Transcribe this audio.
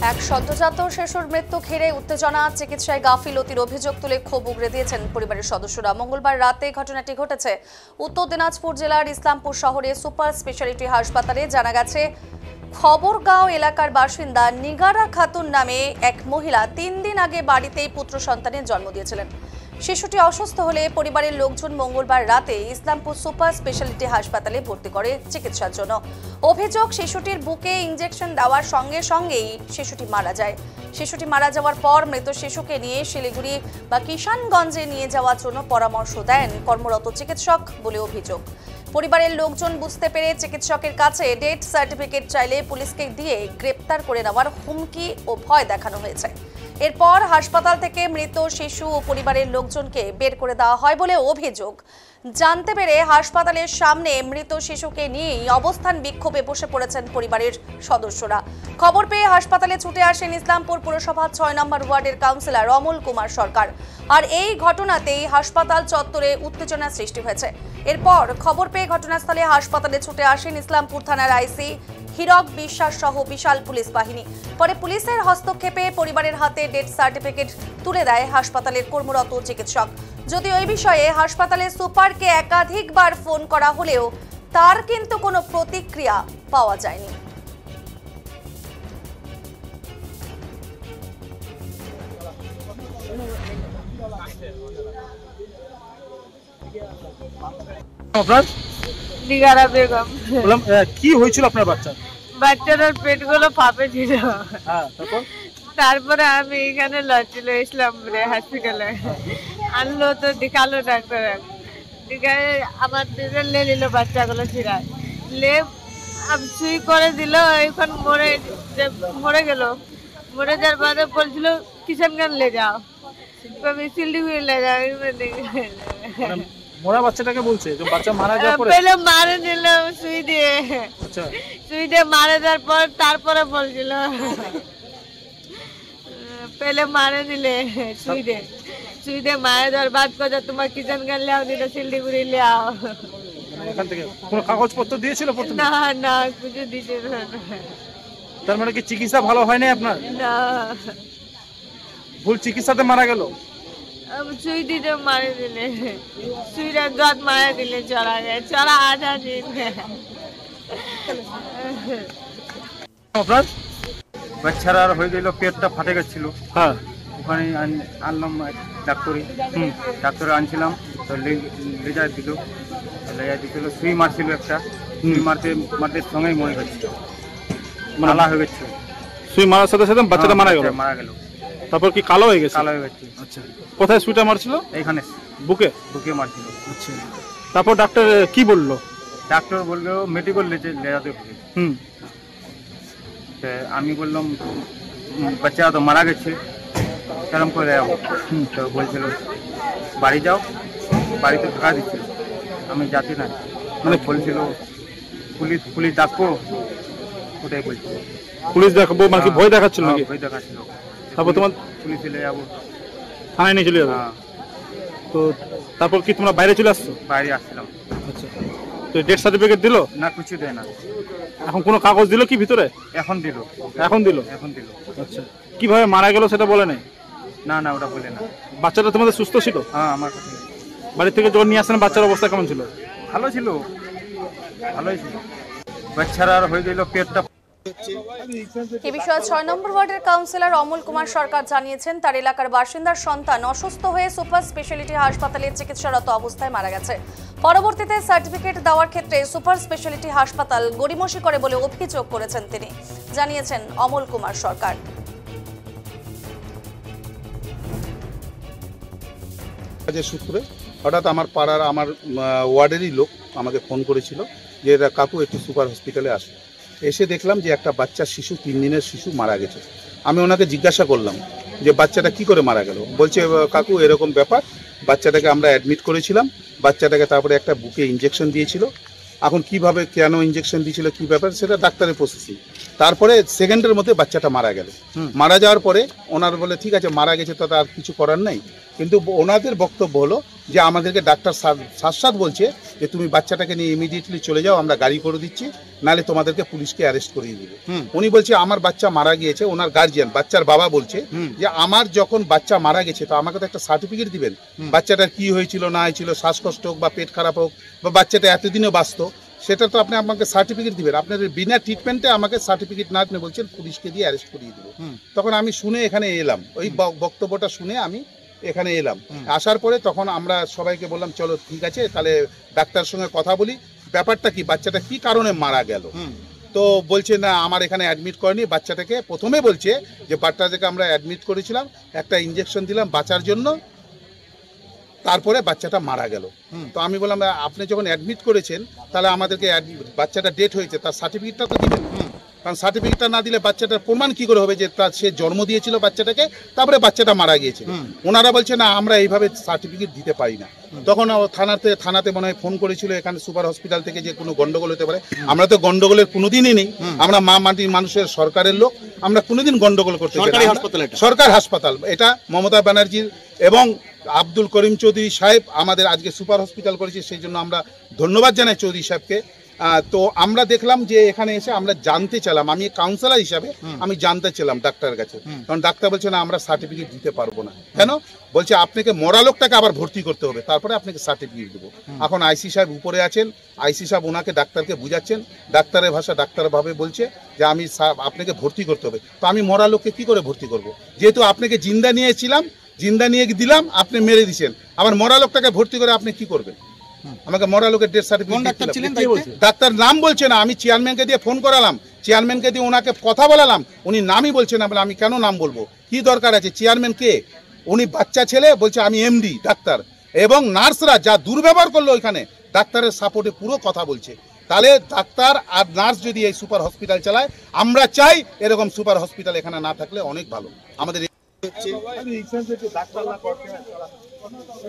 এক সদ্যজাত শিশুর মৃত্যু ঘিরে উত্তেজনা, চিকিৎসায় গাফিলতির অভিযোগ তুলে ক্ষোভ উগরে দিয়েছেন পরিবারের সদস্যরা। মঙ্গলবার রাতে ঘটনাটি ঘটেছে উত্তর দিনাজপুর জেলার ইসলামপুর শহরে সুপার স্পেশালিটি হাসপাতালে। জানা গেছে, খবরগাঁও এলাকার বাসিন্দা নিগারা খাতুন নামে এক মহিলা 3 দিন আগে বাড়িতেই পুত্র সন্তানের জন্ম দিয়েছিলেন। শিশুটি অসুস্থ হলে পরিবারের লোকজন মঙ্গলবার রাতে ইসলামপুর সুপার স্পেশালিটি হাসপাতালে ভর্তি করে চিকিৎসার জন্য। অভিযোগ, শিশুটির বুকে ইনজেকশন দেওয়ার সঙ্গে সঙ্গেই শিশুটি মারা যায়। শিশুটি মারা যাওয়ার পর মৃত শিশুকে নিয়ে শিলিগুড়ি বা কিষানগঞ্জে নিয়ে যাওয়ার জন্য পরামর্শ দেন কর্মরত চিকিৎসক বলে অভিযোগ। পরিবারের লোকজন বুঝতে পেরে চিকিৎসকের কাছে ডেথ সার্টিফিকেট চাইলে পুলিশকে দিয়ে গ্রেপ্তার করে নেওয়ার হুমকি ও ভয় দেখানো হয়েছে। এরপর হাসপাতাল থেকে মৃত শিশু ও পরিবারের লোকজনকে বের করে দেওয়া হয় বলে অভিযোগ। জানতে পেরে হাসপাতালের সামনে মৃত শিশুকে নিয়েই অবস্থান বিক্ষোভে বসে পড়েছেন পরিবারের সদস্যরা। খবর পেয়ে হাসপাতালে ছুটে আসেন ইসলামপুর পুরসভা 6 নম্বর ওয়ার্ডের কাউন্সিলর অমল কুমার সরকার। আর এই ঘটনাতেই হাসপাতাল চত্বরে উত্তেজনা সৃষ্টি হয়েছে। এরপর খবর পেয়ে ঘটনাস্থলে হাসপাতালে ছুটে আসেন ইসলামপুর থানার আইসি হিরক বিশ্বাস সহ বিশাল পুলিশ বাহিনী। পরে পুলিশের হস্তক্ষেপে পরিবারের হাতে ডেথ সার্টিফিকেট তুলে দেয় হাসপাতালের কর্মরত চিকিৎসক। যদিও এই বিষয়ে হাসপাতালের সুপারকে একাধিকবার ফোন করা হলেও তার কিন্তু কোনো প্রতিক্রিয়া পাওয়া যায়নি। নিগারা বেগম। বললাম কি হয়েছিল আপনার বাচ্চা? বাচ্চাটার পেটগুলো ফাঁপে ছিল। তারপরে আমি এখানে লড়ছিল ইসলামপুরে হসপিটালে আনলো, তো দেখালো ডাক্তার। দেখায় আমার দুজন লে নিল বাচ্চাগুলো ছিঁড়া লে সুই করে দিল। এখন মরে গেল। মরে যাওয়ার বাদে বলছিল কিষানগঞ্জ লে যাও, কবি শিলিগুড়ি লে যাও। মোরা বাচ্চাটাকে বলছে যে বাচ্চা মারা যাওয়ার পরে পহলে মারে দিল সুই দিয়ে। আচ্ছা, সুই দিয়ে মারা যাওয়ার পর তারপরে বলছিল पहले मारे दिले सुई दे मारे देওয়ার বাদ কথা তোমার কিষানগঞ্জ ले आओ, नहीं तो सिलीगुड़ी ले आओ। এখান থেকে কোনো কাগজপত্র দিয়েছিল প্রথমে? না না, কিছু দিতে না। তার মানে কি চিকিৎসা ভালো হয় না আপনার? না, ভুল চিকিৎসাতে মারা গেল। अब सुई दिते मारे दिले, सुई रे दांत मारे दिले, चला गया, चला आधा दिन। আপনার বাচ্চার আর হয়ে গেল, পেটটা ফাটে গেছিল। হ্যাঁ, ওখানে আনলাম ডাক্তারি। ডাক্তারে আনছিলাম, তো লেজা দিল, সুই মারছিল একটা। সুই মারতে মারতে সঙ্গেই মরে গেছিল, মালা হয়ে গেছিল। সুই মারার সাথে সাথে বাচ্চাটা মারা গেল। তারপর কি কালো হয়ে গেছে? কালো হয়ে গেছে। আচ্ছা, কোথায় সুইটা মারছিল? এইখানে বুকে। বুকে মারছিল। আচ্ছা, তারপর ডাক্তার কি বললো? ডাক্তার বললো মেডিকেল লেজাতে হবে। আমি বললাম বাচ্চা তো মারা গেছে, কেরম করে যাবো? তো বলছিল বাড়ি যাও, বাড়িতে থাকা দিচ্ছিল। আমি যাচ্ছি না, মানে বলছিল পুলিশ ডাকবো, ওটাই বলছিল। পুলিশ দেখাবো মানে কি ভয় দেখাচ্ছিল নাকি? ভয় দেখাচ্ছিল। তারপর তোমার পুলিশে নিয়ে যাবো, থানায় নিয়ে চলে যাবো। তো তারপর কি তোমরা বাইরে চলে আসছো? বাইরে আসছিলাম। আচ্ছা, তো ডেথ সার্টিফিকেট দিলো না? কিছু দেয় না। এখন কোনো কাগজ দিলো কি ভিতরে? এখন দিল। আচ্ছা, কিভাবে মারা গেল সেটা বলে নাই? না না, ওটা বলে না। বাচ্চাটা তোমাদের সুস্থ ছিল? হ্যাঁ, আমার কাছে। বাড়ি থেকে যখন নিয়ে আসেন বাচ্চার অবস্থা কেমন ছিল? ভালো ছিল, ভালোই ছিল। বাচ্চার আর হয়ে গেল পেটটা। এই বিষয়ে 6 নম্বর ওয়ার্ডের কাউন্সিলর অমল কুমার সরকার জানিয়েছেন, তার এলাকার বাসিন্দার সন্তান অসুস্থ হয়ে সুপার স্পেশালিটি হাসপাতালে চিকিৎসারত অবস্থায় মারা গেছে। পরবর্তীতে সার্টিফিকেট দেওয়ার ক্ষেত্রে সুপার স্পেশালিটি হাসপাতাল গড়িমসি করে বলে অভিযোগ করেছেন তিনি, জানিয়েছেন অমল কুমার সরকার। সূত্রে হঠাৎ আমার পাড়ার আমার ওয়ার্ডেরই লোক আমাকে ফোন করেছিল যে কাকু একটু সুপার হসপিটালে আসো। এসে দেখলাম যে একটা বাচ্চা শিশু, 3 দিনের শিশু মারা গেছে। আমি ওনাকে জিজ্ঞাসা করলাম যে বাচ্চাটা কি করে মারা গেল। বলছে কাকু এরকম ব্যাপার, বাচ্চাটাকে আমরা অ্যাডমিট করেছিলাম, বাচ্চাটাকে তারপরে একটা বুকে ইঞ্জেকশন দিয়েছিল। এখন কিভাবে কেন ইঞ্জেকশন দিয়েছিল কি ব্যাপার সেটা ডাক্তারের প্রসেসিং। তারপরে সেকেন্ডের মধ্যে বাচ্চাটা মারা গেল। মারা যাওয়ার পরে ওনার বলে ঠিক আছে মারা গেছে, তো আর কিছু করার নেই। কিন্তু ওনাদের বক্তব্য হলো যে আমাদেরকে ডাক্তার সাক্ষাৎ বলছে যে তুমি বাচ্চাটাকে নিয়ে ইমিডিয়েটলি চলে যাও, আমরা গাড়ি করে দিচ্ছি, নাহলে তোমাদেরকে পুলিশকে অ্যারেস্ট করিয়ে দিবে। উনি বলছে আমার বাচ্চা মারা গিয়েছে, ওনার গার্জিয়ান বাচ্চার বাবা বলছে যে আমার যখন বাচ্চা মারা গেছে তো আমাকে তো একটা সার্টিফিকেট দিবেন, বাচ্চাটার কি হয়েছিল না হয়েছিল, শ্বাসকষ্ট হোক বা পেট খারাপ হোক বা বাচ্চাটা এতদিনে বাঁচত, সেটা তো আপনি আমাকে সার্টিফিকেট দিবেন। আপনার বিনা ট্রিটমেন্টে আমাকে সার্টিফিকেট না আপনি বলছেন পুলিশকে দিয়ে অ্যারেস্ট করিয়ে দেবো। তখন আমি শুনে এখানে এলাম, ওই বক্তব্যটা শুনে আমি এখানে এলাম। আসার পরে তখন আমরা সবাইকে বললাম চলো ঠিক আছে তাহলে ডাক্তারের সঙ্গে কথা বলি, ব্যাপারটা কি, বাচ্চাটা কি কারণে মারা গেল। তো বলছে না আমার এখানে অ্যাডমিট করেনি, বাচ্চাটাকে প্রথমে বলছে যে বাচ্চাটাকে আমরা অ্যাডমিট করেছিলাম, একটা ইঞ্জেকশন দিলাম বাঁচার জন্য, তারপরে বাচ্চাটা মারা গেল। তো আমি বললাম আপনি যখন অ্যাডমিট করেছেন তাহলে আমাদেরকে বাচ্চাটা ডেট হয়েছে তার সার্টিফিকেটটা তো দিবেন, কারণ সার্টিফিকেটটা না দিলে বাচ্চাটার প্রমাণ কি করে হবে যে তার সে জন্ম দিয়েছিল বাচ্চাটাকে, তারপরে বাচ্চাটা মারা গিয়েছে। ওনারা বলছে না আমরা এইভাবে সার্টিফিকেট দিতে পারি না। তখন থানাতে মনে হয় ফোন করেছিল এখানে সুপার হসপিটাল থেকে যে কোনো গন্ডগোল হতে পারে। আমরা তো গন্ডগোলের কোনোদিনই নেই, আমরা মা মাটির মানুষের সরকারের লোক, আমরা কোনোদিন গন্ডগোল করতে চাই না। সরকার হাসপাতাল এটা মমতা ব্যানার্জির এবং আব্দুল করিম চৌধুরী সাহেব আমাদের আজকে সুপার হসপিটাল করেছে, সেই জন্য আমরা ধন্যবাদ জানাই চৌধুরী সাহেবকে। তো আমরা দেখলাম যে এখানে এসে আমরা জানতে চাইলাম, আমি কাউন্সিলর হিসাবে আমি জানতে চাইলাম ডাক্তারের কাছে, কারণ ডাক্তার বলছে না আমরা সার্টিফিকেট দিতে পারবো না। কেন বলছে আপনাকে মরা লোকটাকে আবার ভর্তি করতে হবে, তারপরে আপনাকে সার্টিফিকেট দেবো। এখন আইসি সাহেব উপরে আছেন, আইসি সাহেব ওনাকে ডাক্তারকে বুঝাচ্ছেন, ডাক্তারের ভাষা ডাক্তারভাবে বলছে যে আমি আপনাকে ভর্তি করতে হবে। তো আমি মরা লোককে কি করে ভর্তি করব, যেহেতু আপনাকে জিন্দা নিয়েছিলাম, জিন্দা নিয়ে দিলাম, আপনি মেরে দিচ্ছেন, আবার মরা লোকটাকে ভর্তি করে আপনি কি করবেন? আমাকে মরা লোকের ডেথ সার্টিফিকেট, ডাক্তার নাম বলছে না, আমি চেয়ারম্যানকে দিয়ে ফোন করালাম, চেয়ারম্যানকে দিয়ে ওনাকে কথা বলালাম, উনি নামই বলছে না। বলে আমি কেন নাম বলবো, কি দরকার আছে, চেয়ারম্যান কে? উনি বাচ্চা ছেলে বলছে আমি এমডি ডাক্তার, এবং নার্সরা যা দুর্ব্যবহার করলো ওইখানে ডাক্তারের সাপোর্টে পুরো কথা বলছে। তাহলে ডাক্তার আর নার্স যদি এই সুপার হসপিটাল চালায়, আমরা চাই এরকম সুপার হসপিটাল এখানে না থাকলে অনেক ভালো। আমাদের